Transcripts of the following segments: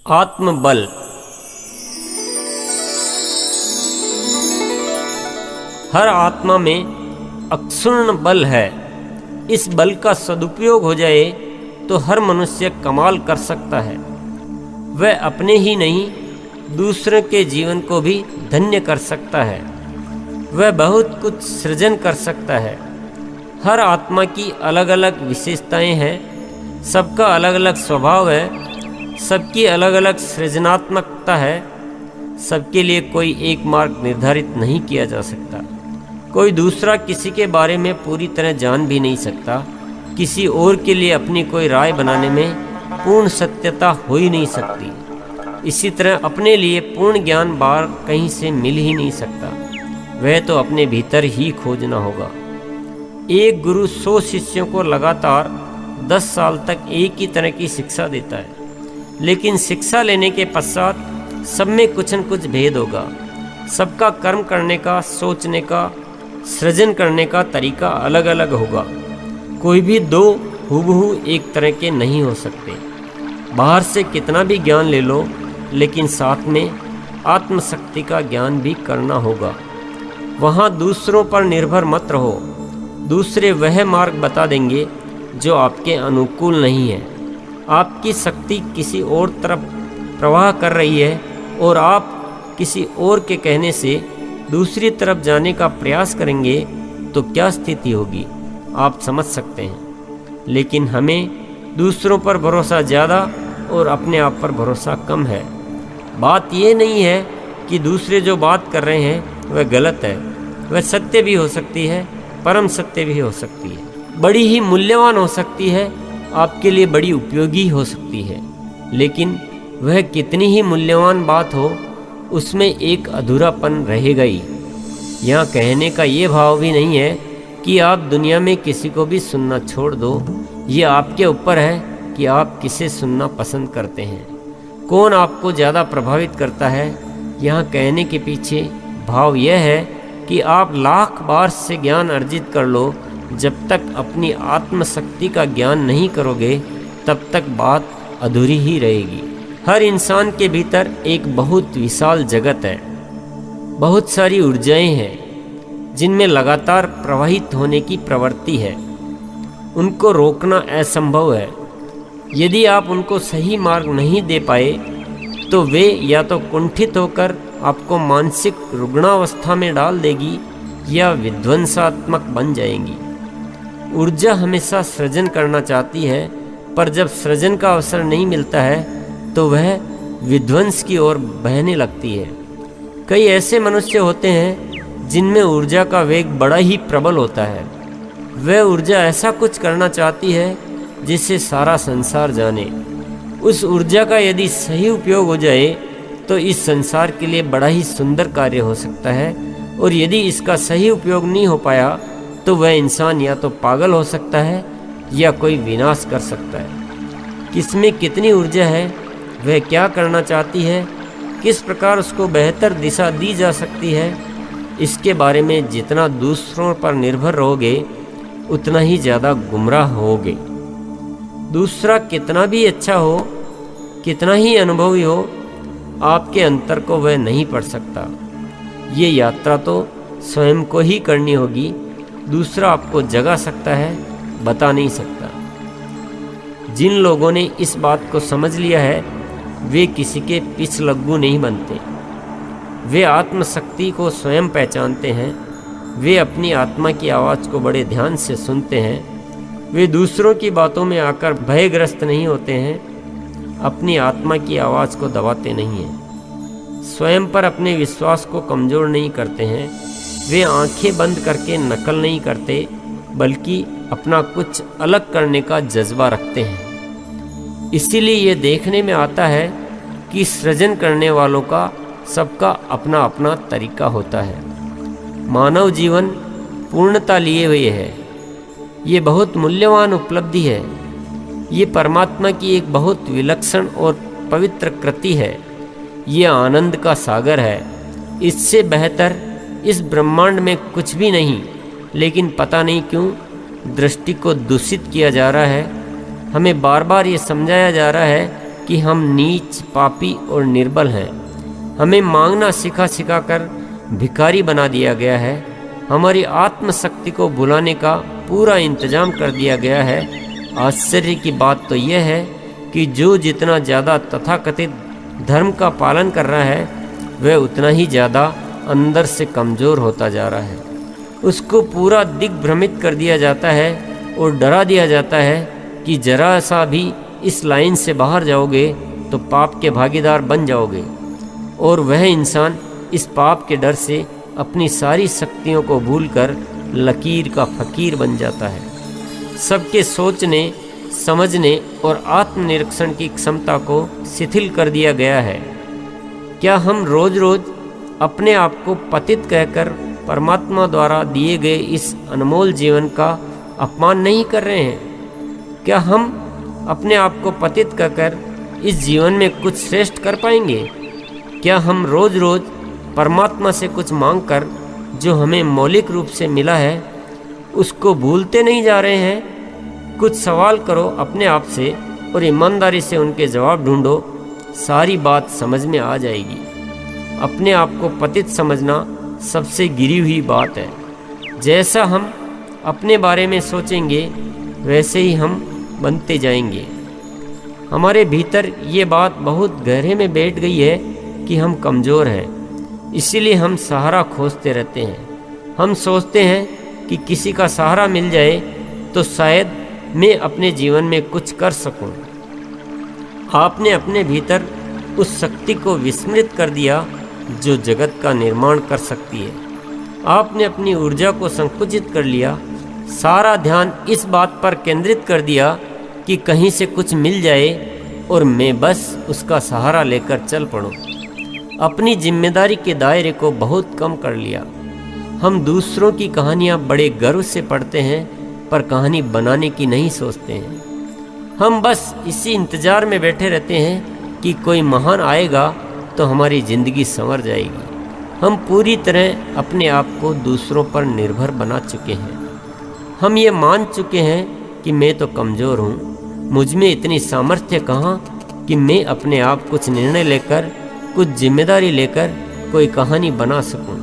आत्मबल। हर आत्मा में अक्षुण्ण बल है। इस बल का सदुपयोग हो जाए तो हर मनुष्य कमाल कर सकता है। वह अपने ही नहीं दूसरों के जीवन को भी धन्य कर सकता है। वह बहुत कुछ सृजन कर सकता है। हर आत्मा की अलग अलग विशेषताएं हैं, सबका अलग अलग स्वभाव है, सबकी अलग अलग सृजनात्मकता है। सबके लिए कोई एक मार्ग निर्धारित नहीं किया जा सकता। कोई दूसरा किसी के बारे में पूरी तरह जान भी नहीं सकता। किसी और के लिए अपनी कोई राय बनाने में पूर्ण सत्यता हो ही नहीं सकती। इसी तरह अपने लिए पूर्ण ज्ञान बाहर कहीं से मिल ही नहीं सकता। वह तो अपने भीतर ही खोजना होगा। एक गुरु 100 शिष्यों को लगातार 10 साल तक एक ही तरह की शिक्षा देता है, लेकिन शिक्षा लेने के पश्चात सब में कुछ न कुछ भेद होगा। सबका कर्म करने का, सोचने का, सृजन करने का तरीका अलग अलग होगा। कोई भी दो हूबहू एक तरह के नहीं हो सकते। बाहर से कितना भी ज्ञान ले लो, लेकिन साथ में आत्मशक्ति का ज्ञान भी करना होगा। वहाँ दूसरों पर निर्भर मत रहो। दूसरे वह मार्ग बता देंगे जो आपके अनुकूल नहीं है। आपकी शक्ति किसी और तरफ प्रवाह कर रही है और आप किसी और के कहने से दूसरी तरफ जाने का प्रयास करेंगे तो क्या स्थिति होगी आप समझ सकते हैं। लेकिन हमें दूसरों पर भरोसा ज़्यादा और अपने आप पर भरोसा कम है। बात ये नहीं है कि दूसरे जो बात कर रहे हैं वह गलत है। वह सत्य भी हो सकती है, परम सत्य भी हो सकती है, बड़ी ही मूल्यवान हो सकती है, आपके लिए बड़ी उपयोगी हो सकती है। लेकिन वह कितनी ही मूल्यवान बात हो, उसमें एक अधूरापन रहेगा ही। यहाँ कहने का ये भाव भी नहीं है कि आप दुनिया में किसी को भी सुनना छोड़ दो। ये आपके ऊपर है कि आप किसे सुनना पसंद करते हैं, कौन आपको ज़्यादा प्रभावित करता है। यहाँ कहने के पीछे भाव यह है कि आप लाख बार से ज्ञान अर्जित कर लो, जब तक अपनी आत्मशक्ति का ज्ञान नहीं करोगे तब तक बात अधूरी ही रहेगी। हर इंसान के भीतर एक बहुत विशाल जगत है। बहुत सारी ऊर्जाएं हैं जिनमें लगातार प्रवाहित होने की प्रवृत्ति है। उनको रोकना असंभव है। यदि आप उनको सही मार्ग नहीं दे पाए तो वे या तो कुंठित होकर आपको मानसिक रुग्णावस्था में डाल देगी या विध्वंसात्मक बन जाएंगी। ऊर्जा हमेशा सृजन करना चाहती है, पर जब सृजन का अवसर नहीं मिलता है तो वह विध्वंस की ओर बहने लगती है। कई ऐसे मनुष्य होते हैं जिनमें ऊर्जा का वेग बड़ा ही प्रबल होता है। वह ऊर्जा ऐसा कुछ करना चाहती है जिससे सारा संसार जाने। उस ऊर्जा का यदि सही उपयोग हो जाए तो इस संसार के लिए बड़ा ही सुंदर कार्य हो सकता है, और यदि इसका सही उपयोग नहीं हो पाया तो वह इंसान या तो पागल हो सकता है या कोई विनाश कर सकता है। किसमें कितनी ऊर्जा है, वह क्या करना चाहती है, किस प्रकार उसको बेहतर दिशा दी जा सकती है, इसके बारे में जितना दूसरों पर निर्भर रहोगे उतना ही ज़्यादा गुमराह होगे। दूसरा कितना भी अच्छा हो, कितना ही अनुभवी हो, आपके अंतर को वह नहीं पढ़ सकता। ये यात्रा तो स्वयं को ही करनी होगी। दूसरा आपको जगा सकता है, बता नहीं सकता। जिन लोगों ने इस बात को समझ लिया है वे किसी के पिछलग्गू नहीं बनते। वे आत्मशक्ति को स्वयं पहचानते हैं। वे अपनी आत्मा की आवाज़ को बड़े ध्यान से सुनते हैं। वे दूसरों की बातों में आकर भयग्रस्त नहीं होते हैं। अपनी आत्मा की आवाज़ को दबाते नहीं हैं। स्वयं पर अपने विश्वास को कमज़ोर नहीं करते हैं। वे आंखें बंद करके नकल नहीं करते, बल्कि अपना कुछ अलग करने का जज्बा रखते हैं। इसीलिए ये देखने में आता है कि सृजन करने वालों का सबका अपना अपना तरीका होता है। मानव जीवन पूर्णता लिए हुए है। ये बहुत मूल्यवान उपलब्धि है। ये परमात्मा की एक बहुत विलक्षण और पवित्र कृति है। ये आनंद का सागर है। इससे बेहतर इस ब्रह्मांड में कुछ भी नहीं। लेकिन पता नहीं क्यों दृष्टि को दूषित किया जा रहा है। हमें बार बार ये समझाया जा रहा है कि हम नीच, पापी और निर्बल हैं। हमें मांगना सिखा सिखा कर भिखारी बना दिया गया है। हमारी आत्मशक्ति को बुलाने का पूरा इंतजाम कर दिया गया है। आश्चर्य की बात तो यह है कि जो जितना ज़्यादा तथाकथित धर्म का पालन कर रहा है वह उतना ही ज़्यादा अंदर से कमज़ोर होता जा रहा है। उसको पूरा दिग्भ्रमित कर दिया जाता है और डरा दिया जाता है कि जरा सा भी इस लाइन से बाहर जाओगे तो पाप के भागीदार बन जाओगे। और वह इंसान इस पाप के डर से अपनी सारी शक्तियों को भूलकर लकीर का फकीर बन जाता है। सबके सोचने, समझने और आत्मनिरीक्षण की क्षमता को शिथिल कर दिया गया है। क्या हम रोज रोज अपने आप को पतित कहकर परमात्मा द्वारा दिए गए इस अनमोल जीवन का अपमान नहीं कर रहे हैं? क्या हम अपने आप को पतित कहकर इस जीवन में कुछ श्रेष्ठ कर पाएंगे? क्या हम रोज रोज परमात्मा से कुछ मांगकर जो हमें मौलिक रूप से मिला है उसको भूलते नहीं जा रहे हैं? कुछ सवाल करो अपने आप से और ईमानदारी से उनके जवाब ढूंढो, सारी बात समझ में आ जाएगी। अपने आप को पतित समझना सबसे गिरी हुई बात है। जैसा हम अपने बारे में सोचेंगे वैसे ही हम बनते जाएंगे। हमारे भीतर ये बात बहुत गहरे में बैठ गई है कि हम कमज़ोर हैं, इसीलिए हम सहारा खोजते रहते हैं। हम सोचते हैं कि किसी का सहारा मिल जाए तो शायद मैं अपने जीवन में कुछ कर सकूं। आपने अपने भीतर उस शक्ति को विस्मृत कर दिया जो जगत का निर्माण कर सकती है। आपने अपनी ऊर्जा को संकुचित कर लिया, सारा ध्यान इस बात पर केंद्रित कर दिया कि कहीं से कुछ मिल जाए और मैं बस उसका सहारा लेकर चल पड़ूं। अपनी जिम्मेदारी के दायरे को बहुत कम कर लिया। हम दूसरों की कहानियाँ बड़े गर्व से पढ़ते हैं पर कहानी बनाने की नहीं सोचते हैं। हम बस इसी इंतज़ार में बैठे रहते हैं कि कोई महान आएगा तो हमारी ज़िंदगी संवर जाएगी। हम पूरी तरह अपने आप को दूसरों पर निर्भर बना चुके हैं। हम ये मान चुके हैं कि मैं तो कमज़ोर हूँ, मुझ में इतनी सामर्थ्य कहाँ कि मैं अपने आप कुछ निर्णय लेकर, कुछ जिम्मेदारी लेकर कोई कहानी बना सकूं।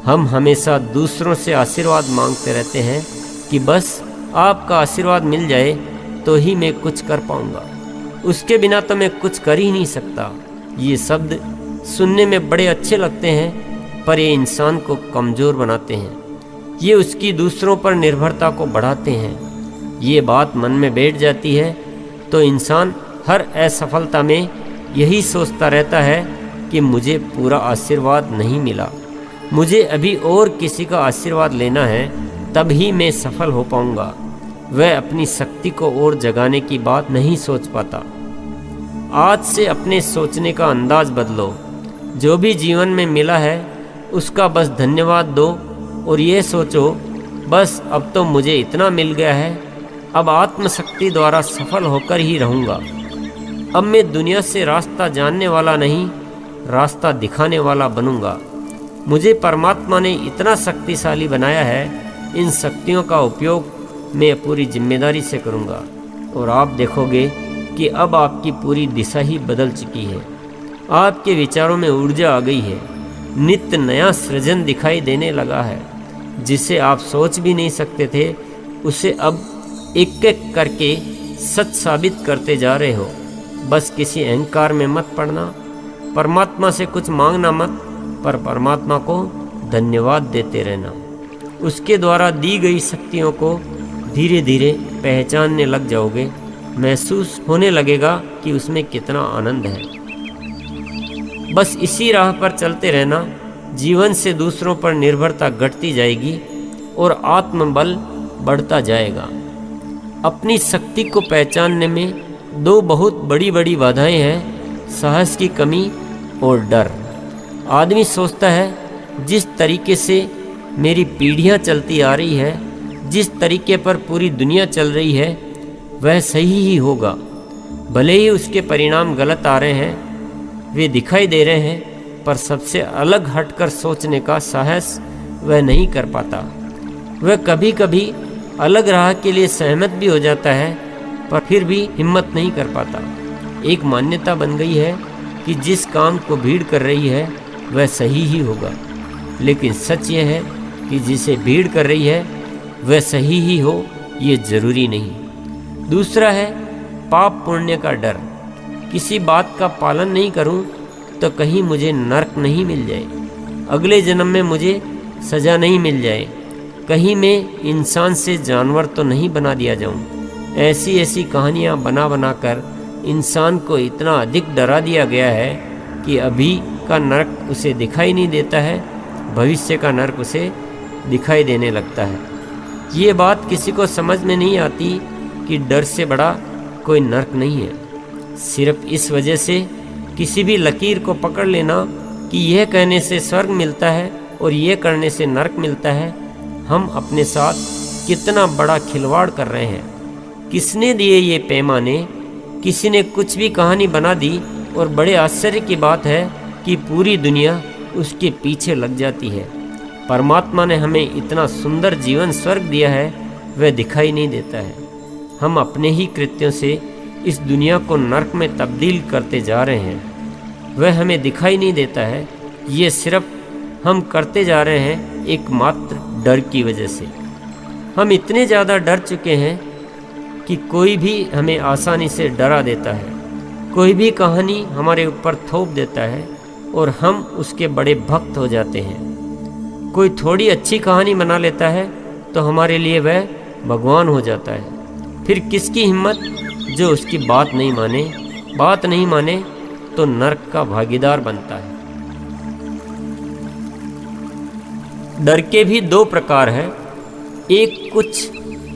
हम हमेशा दूसरों से आशीर्वाद मांगते रहते हैं कि बस आपका आशीर्वाद मिल जाए तो ही मैं कुछ कर पाऊंगा, उसके बिना तो मैं कुछ कर ही नहीं सकता। ये शब्द सुनने में बड़े अच्छे लगते हैं पर ये इंसान को कमज़ोर बनाते हैं। ये उसकी दूसरों पर निर्भरता को बढ़ाते हैं। ये बात मन में बैठ जाती है तो इंसान हर असफलता में यही सोचता रहता है कि मुझे पूरा आशीर्वाद नहीं मिला, मुझे अभी और किसी का आशीर्वाद लेना है तब ही मैं सफल हो पाऊंगा। वह अपनी शक्ति को और जगाने की बात नहीं सोच पाता। आज से अपने सोचने का अंदाज बदलो। जो भी जीवन में मिला है उसका बस धन्यवाद दो और ये सोचो बस अब तो मुझे इतना मिल गया है, अब आत्मशक्ति द्वारा सफल होकर ही रहूँगा। अब मैं दुनिया से रास्ता जानने वाला नहीं, रास्ता दिखाने वाला बनूंगा। मुझे परमात्मा ने इतना शक्तिशाली बनाया है, इन शक्तियों का उपयोग मैं पूरी जिम्मेदारी से करूंगा और आप देखोगे कि अब आपकी पूरी दिशा ही बदल चुकी है। आपके विचारों में ऊर्जा आ गई है, नित्य नया सृजन दिखाई देने लगा है। जिसे आप सोच भी नहीं सकते थे उसे अब एक एक करके सच साबित करते जा रहे हो। बस किसी अहंकार में मत पड़ना, परमात्मा से कुछ मांगना मत, पर परमात्मा को धन्यवाद देते रहना। उसके द्वारा दी गई शक्तियों को धीरे धीरे पहचानने लग जाओगे, महसूस होने लगेगा कि उसमें कितना आनंद है। बस इसी राह पर चलते रहना, जीवन से दूसरों पर निर्भरता घटती जाएगी और आत्मबल बढ़ता जाएगा। अपनी शक्ति को पहचानने में दो बहुत बड़ी बड़ी बाधाएं हैं, साहस की कमी और डर। आदमी सोचता है जिस तरीके से मेरी पीढ़ियां चलती आ रही है, जिस तरीके पर पूरी दुनिया चल रही है वह सही ही होगा। भले ही उसके परिणाम गलत आ रहे हैं, वे दिखाई दे रहे हैं, पर सबसे अलग हटकर सोचने का साहस वह नहीं कर पाता। वह कभी कभी अलग राह के लिए सहमत भी हो जाता है पर फिर भी हिम्मत नहीं कर पाता। एक मान्यता बन गई है कि जिस काम को भीड़ कर रही है वह सही ही होगा, लेकिन सच यह है कि जिसे भीड़ कर रही है वह सही ही हो ये जरूरी नहीं। दूसरा है पाप पुण्य का डर। किसी बात का पालन नहीं करूं तो कहीं मुझे नरक नहीं मिल जाए, अगले जन्म में मुझे सजा नहीं मिल जाए, कहीं मैं इंसान से जानवर तो नहीं बना दिया जाऊं। ऐसी ऐसी कहानियां बना बना कर इंसान को इतना अधिक डरा दिया गया है कि अभी का नरक उसे दिखाई नहीं देता है, भविष्य का नरक उसे दिखाई देने लगता है। ये बात किसी को समझ में नहीं आती कि डर से बड़ा कोई नरक नहीं है। सिर्फ इस वजह से किसी भी लकीर को पकड़ लेना कि यह कहने से स्वर्ग मिलता है और यह करने से नरक मिलता है, हम अपने साथ कितना बड़ा खिलवाड़ कर रहे हैं। किसने दिए ये पैमाने? किसी ने कुछ भी कहानी बना दी और बड़े आश्चर्य की बात है कि पूरी दुनिया उसके पीछे लग जाती है। परमात्मा ने हमें इतना सुंदर जीवन स्वर्ग दिया है, वह दिखाई नहीं देता है। हम अपने ही कृत्यों से इस दुनिया को नरक में तब्दील करते जा रहे हैं, वह हमें दिखाई नहीं देता है। ये सिर्फ हम करते जा रहे हैं एकमात्र डर की वजह से। हम इतने ज़्यादा डर चुके हैं कि कोई भी हमें आसानी से डरा देता है, कोई भी कहानी हमारे ऊपर थोप देता है और हम उसके बड़े भक्त हो जाते हैं। कोई थोड़ी अच्छी कहानी बना लेता है तो हमारे लिए वह भगवान हो जाता है। फिर किसकी हिम्मत जो उसकी बात नहीं माने, बात नहीं माने तो नरक का भागीदार बनता है। डर के भी दो प्रकार हैं, एक कुछ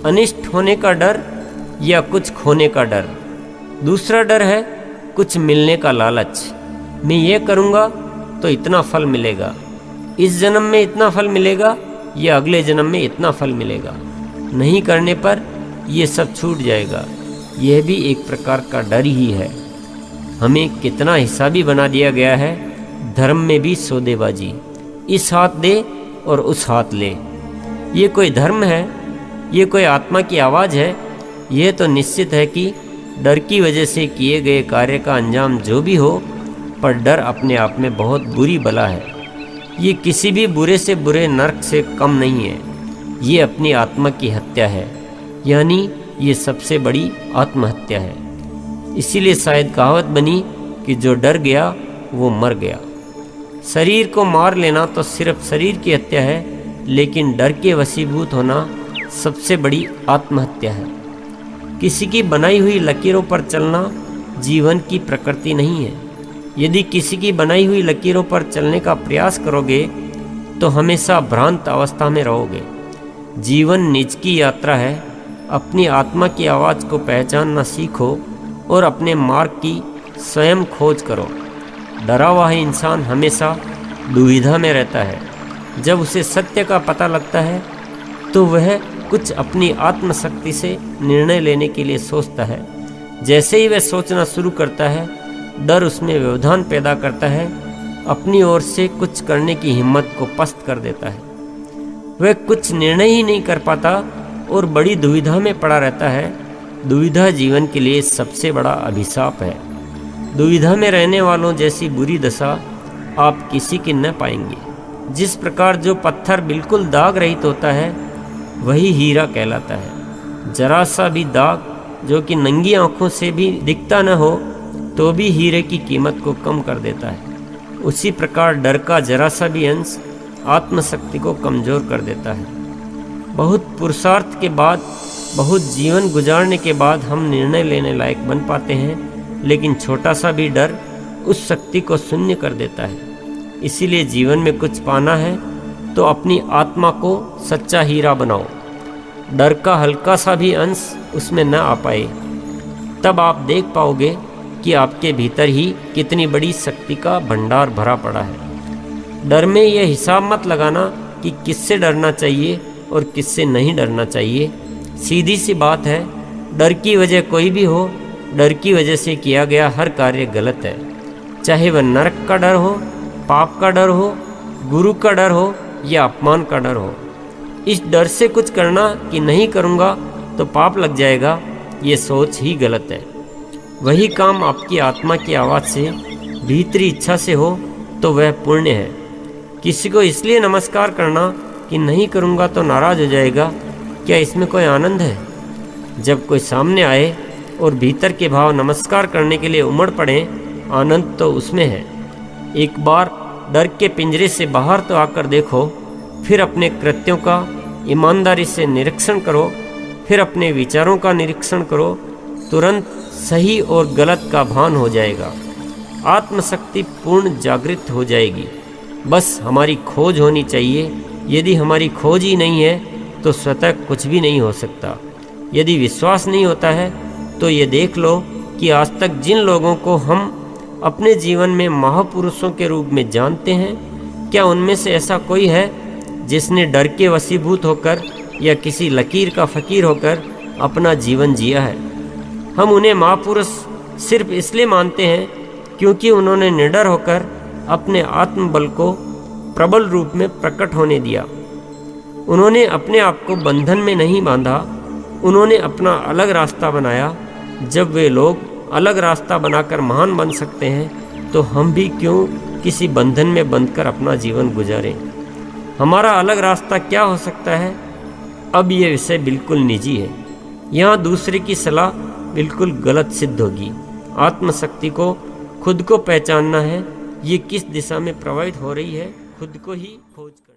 अनिष्ट होने का डर या कुछ खोने का डर। दूसरा डर है कुछ मिलने का लालच। मैं ये करूँगा तो इतना फल मिलेगा, इस जन्म में इतना फल मिलेगा या अगले जन्म में इतना फल मिलेगा, नहीं करने पर ये सब छूट जाएगा। यह भी एक प्रकार का डर ही है। हमें कितना हिसाबी बना दिया गया है। धर्म में भी सौदेबाजी, इस हाथ दे और उस हाथ ले। ये कोई धर्म है? ये कोई आत्मा की आवाज़ है? यह तो निश्चित है कि डर की वजह से किए गए कार्य का अंजाम जो भी हो, पर डर अपने आप में बहुत बुरी बला है। ये किसी भी बुरे से बुरे नरक से कम नहीं है। ये अपनी आत्मा की हत्या है, यानी ये सबसे बड़ी आत्महत्या है। इसीलिए शायद कहावत बनी कि जो डर गया वो मर गया। शरीर को मार लेना तो सिर्फ शरीर की हत्या है, लेकिन डर के वशीभूत होना सबसे बड़ी आत्महत्या है। किसी की बनाई हुई लकीरों पर चलना जीवन की प्रकृति नहीं है। यदि किसी की बनाई हुई लकीरों पर चलने का प्रयास करोगे तो हमेशा भ्रांत अवस्था में रहोगे। जीवन निज की यात्रा है। अपनी आत्मा की आवाज़ को पहचानना सीखो और अपने मार्ग की स्वयं खोज करो। डरा हुआ इंसान हमेशा दुविधा में रहता है। जब उसे सत्य का पता लगता है तो वह कुछ अपनी आत्मशक्ति से निर्णय लेने के लिए सोचता है। जैसे ही वह सोचना शुरू करता है, डर उसमें व्यवधान पैदा करता है, अपनी ओर से कुछ करने की हिम्मत को पस्त कर देता है। वह कुछ निर्णय ही नहीं कर पाता और बड़ी दुविधा में पड़ा रहता है। दुविधा जीवन के लिए सबसे बड़ा अभिशाप है। दुविधा में रहने वालों जैसी बुरी दशा आप किसी की न पाएंगे। जिस प्रकार जो पत्थर बिल्कुल दाग रहित होता है वही हीरा कहलाता है। जरा सा भी दाग जो कि नंगी आंखों से भी दिखता न हो तो भी हीरे की कीमत को कम कर देता है। उसी प्रकार डर का जरा सा भी अंश आत्मशक्ति को कमज़ोर कर देता है। बहुत पुरुषार्थ के बाद, बहुत जीवन गुजारने के बाद हम निर्णय लेने लायक बन पाते हैं, लेकिन छोटा सा भी डर उस शक्ति को शून्य कर देता है। इसीलिए जीवन में कुछ पाना है तो अपनी आत्मा को सच्चा हीरा बनाओ। डर का हल्का सा भी अंश उसमें न आ पाए, तब आप देख पाओगे कि आपके भीतर ही कितनी बड़ी शक्ति का भंडार भरा पड़ा है। डर में यह हिसाब मत लगाना कि किससे डरना चाहिए और किससे नहीं डरना चाहिए। सीधी सी बात है, डर की वजह कोई भी हो, डर की वजह से किया गया हर कार्य गलत है। चाहे वह नरक का डर हो, पाप का डर हो, गुरु का डर हो या अपमान का डर हो। इस डर से कुछ करना कि नहीं करूँगा तो पाप लग जाएगा, ये सोच ही गलत है। वही काम आपकी आत्मा की आवाज़ से, भीतरी इच्छा से हो तो वह पुण्य है। किसी को इसलिए नमस्कार करना कि नहीं करूँगा तो नाराज़ हो जाएगा, क्या इसमें कोई आनंद है? जब कोई सामने आए और भीतर के भाव नमस्कार करने के लिए उमड़ पड़े, आनंद तो उसमें है। एक बार डर के पिंजरे से बाहर तो आकर देखो, फिर अपने कृत्यों का ईमानदारी से निरीक्षण करो, फिर अपने विचारों का निरीक्षण करो, तुरंत सही और गलत का भान हो जाएगा। आत्मशक्ति पूर्ण जागृत हो जाएगी। बस हमारी खोज होनी चाहिए। यदि हमारी खोज ही नहीं है तो स्वतः कुछ भी नहीं हो सकता। यदि विश्वास नहीं होता है तो ये देख लो कि आज तक जिन लोगों को हम अपने जीवन में महापुरुषों के रूप में जानते हैं, क्या उनमें से ऐसा कोई है जिसने डर के वशीभूत होकर या किसी लकीर का फकीर होकर अपना जीवन जिया है? हम उन्हें महापुरुष सिर्फ इसलिए मानते हैं क्योंकि उन्होंने निडर होकर अपने आत्मबल को प्रबल रूप में प्रकट होने दिया। उन्होंने अपने आप को बंधन में नहीं बांधा, उन्होंने अपना अलग रास्ता बनाया। जब वे लोग अलग रास्ता बनाकर महान बन सकते हैं तो हम भी क्यों किसी बंधन में बंधकर अपना जीवन गुजारें? हमारा अलग रास्ता क्या हो सकता है? अब ये विषय बिल्कुल निजी है। यहाँ दूसरे की सलाह बिल्कुल गलत सिद्ध होगी। आत्मशक्ति को खुद को पहचानना है। ये किस दिशा में प्रवाहित हो रही है, खुद को ही खोज कर